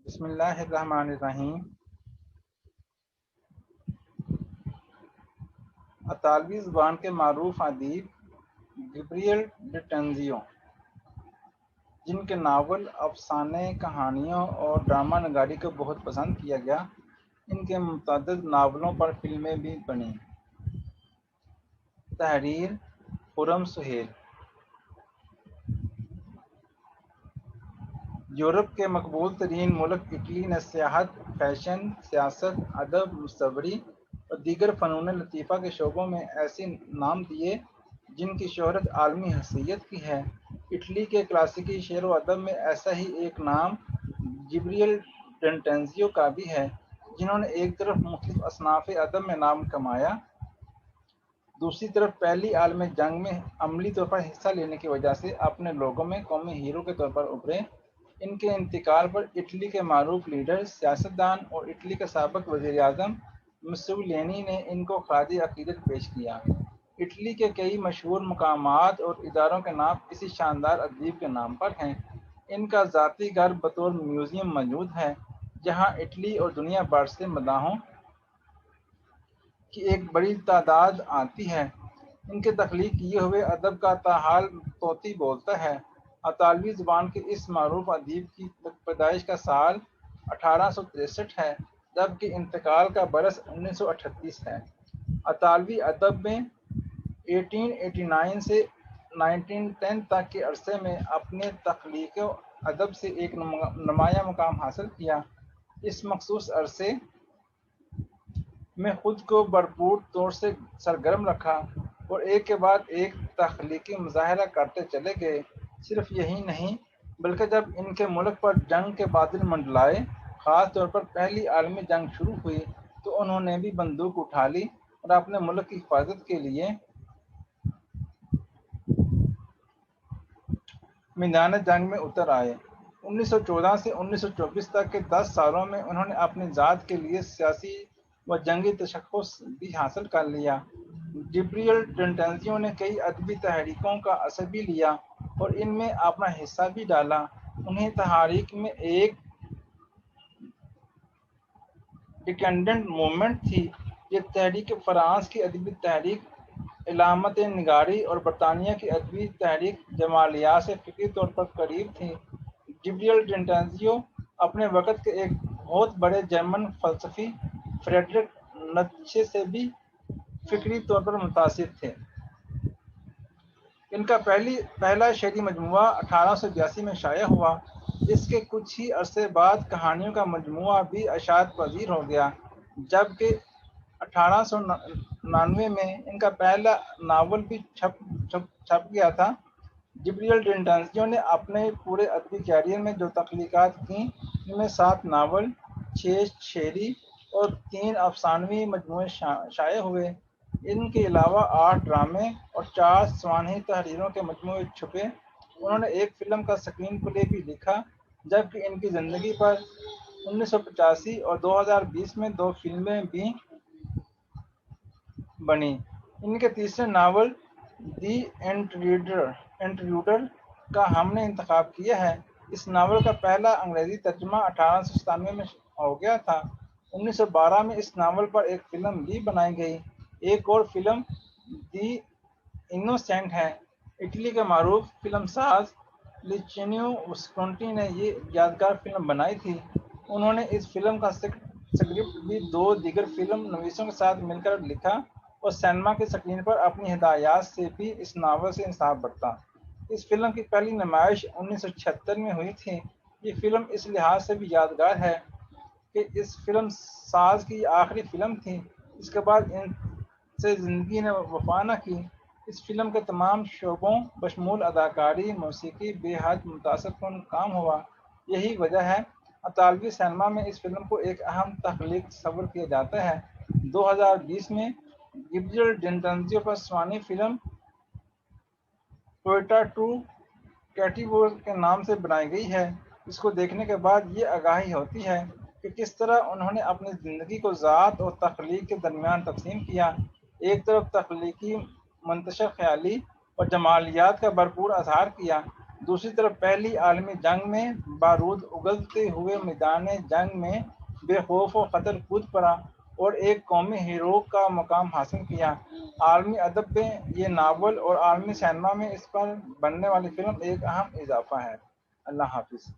بسم اللہ الرحمن الرحیم۔ اطالوی زبان کے معروف ادیب گبریل ڈٹنزیو، جن کے ناول، افسانے، کہانیوں اور ڈرامہ نگاری کو بہت پسند کیا گیا، ان کے متعدد ناولوں پر فلمیں بھی بنیں۔ تحریر خرم سہیل۔ یورپ کے مقبول ترین ملک اٹلی نے سیاحت، فیشن، سیاست، ادب، مصوری اور دیگر فنون لطیفہ کے شعبوں میں ایسے نام دیے جن کی شہرت عالمی حیثیت کی ہے۔ اٹلی کے کلاسیکی شعر و ادب میں ایسا ہی ایک نام گبریل ڈٹنزیو کا بھی ہے، جنہوں نے ایک طرف مختلف اصناف ادب میں نام کمایا، دوسری طرف پہلی عالمی جنگ میں عملی طور پر حصہ لینے کی وجہ سے اپنے لوگوں میں قومی ہیرو کے طور پر ابھرے۔ ان کے انتقال پر اٹلی کے معروف لیڈر، سیاستدان اور اٹلی کے سابق وزیر اعظم مسولینی نے ان کو خراج عقیدت پیش کیا۔ اٹلی کے کئی مشہور مقامات اور اداروں کے نام اسی شاندار ادیب کے نام پر ہیں۔ ان کا ذاتی گھر بطور میوزیم موجود ہے، جہاں اٹلی اور دنیا بھر سے مداحوں کی ایک بڑی تعداد آتی ہے۔ ان کے تخلیق کیے ہوئے ادب کا تاحال طوطی بولتا ہے۔ اطالوی زبان کے اس معروف ادیب کی پیدائش کا سال 1863 ہے، جبکہ انتقال کا برس 1938 ہے۔ اطالوی ادب میں 1889 سے 1910 تک کے عرصے میں اپنے تخلیق ادب سے ایک نمایاں مقام حاصل کیا۔ اس مخصوص عرصے میں خود کو بھرپور طور سے سرگرم رکھا اور ایک کے بعد ایک تخلیقی مظاہرہ کرتے چلے گئے۔ صرف یہی نہیں، بلکہ جب ان کے ملک پر جنگ کے بادل منڈلائے، خاص طور پر پہلی عالمی جنگ شروع ہوئی، تو انہوں نے بھی بندوق اٹھا لی اور اپنے ملک کی حفاظت کے لیے میدان جنگ میں اتر آئے۔ 1914 سے 1924 تک کے 10 سالوں میں انہوں نے اپنی ذات کے لیے سیاسی و جنگی تشخص بھی حاصل کر لیا۔ گبریل ڈٹنزیو نے کئی ادبی تحریکوں کا اثر بھی لیا اور ان میں اپنا حصہ بھی ڈالا۔ انہیں تحریک میں ایک ڈیکیڈنٹ موومنٹ تھی۔ یہ تحریک فرانس کی ادبی تحریک علامت نگاری اور برطانیہ کی ادبی تحریک جمالیات سے فکری طور پر قریب تھی۔ گبریل ڈٹنزیو اپنے وقت کے ایک بہت بڑے جرمن فلسفی فریڈرک نیتشے سے بھی فکری طور پر متاثر تھے۔ ان کا پہلا شعری مجموعہ 1882 میں شائع ہوا۔ اس کے کچھ ہی عرصے بعد کہانیوں کا مجموعہ بھی اشاعت پذیر ہو گیا، جبکہ 1899 میں ان کا پہلا ناول بھی چھپ گیا تھا۔ گبریل ڈٹنزیو نے اپنے پورے ادبی کیریئر میں جو تخلیقات کیں، ان میں 7 ناول، 6 شعری اور 3 افسانوی مجموعے شائع ہوئے۔ ان کے علاوہ 8 ڈرامے اور 4 سوانحی تحریروں کے مجموعے چھپے۔ انہوں نے ایک فلم کا اسکرین پلے بھی لکھا، جبکہ ان کی زندگی پر 1985 اور 2020 میں 2 فلمیں بھی بنی۔ ان کے تیسرے ناول دی انٹروڈر کا ہم نے انتخاب کیا ہے۔ اس ناول کا پہلا انگریزی ترجمہ 1897 میں ہو گیا تھا۔ 1912 میں اس ناول پر ایک فلم بھی بنائی گئی۔ ایک اور فلم دی انوسینٹ ہے۔ اٹلی کے معروف فلم ساز لچینیو وسکونٹی نے یہ یادگار فلم بنائی تھی۔ انہوں نے اس فلم کا سکرپٹ بھی 2 دیگر فلم نویسوں کے ساتھ مل کر لکھا اور سینما کی اسکرین پر اپنی ہدایات سے بھی اس ناول سے انصاف برتا۔ اس فلم کی پہلی نمائش 1976 میں ہوئی تھی۔ یہ فلم اس لحاظ سے بھی یادگار ہے کہ اس فلم ساز کی یہ آخری فلم تھی۔ اس کے بعد ان سے زندگی نے وفا نہ کی۔ اس فلم کے تمام شعبوں بشمول اداکاری، موسیقی بے حد متاثر کن کام ہوا۔ یہی وجہ ہے اطالوی سینما میں اس فلم کو ایک اہم تخلیق تصور کیا جاتا ہے۔ 2020 میں گبریل ڈٹنزیو پر سوانحی فلم ٹویوٹا ٹو کیٹیوو کے نام سے بنائی گئی ہے۔ اس کو دیکھنے کے بعد یہ آگاہی ہوتی ہے کہ کس طرح انہوں نے اپنی زندگی کو ذات اور تخلیق کے درمیان تقسیم کیا۔ ایک طرف تخلیقی، منتشر خیالی اور جمالیات کا بھرپور اظہار کیا، دوسری طرف پہلی عالمی جنگ میں بارود اگلتے ہوئے میدان جنگ میں بے خوف و خطر کود پڑا اور ایک قومی ہیرو کا مقام حاصل کیا۔ عالمی ادب میں یہ ناول اور عالمی سینما میں اس پر بننے والی فلم ایک اہم اضافہ ہے۔ اللہ حافظ۔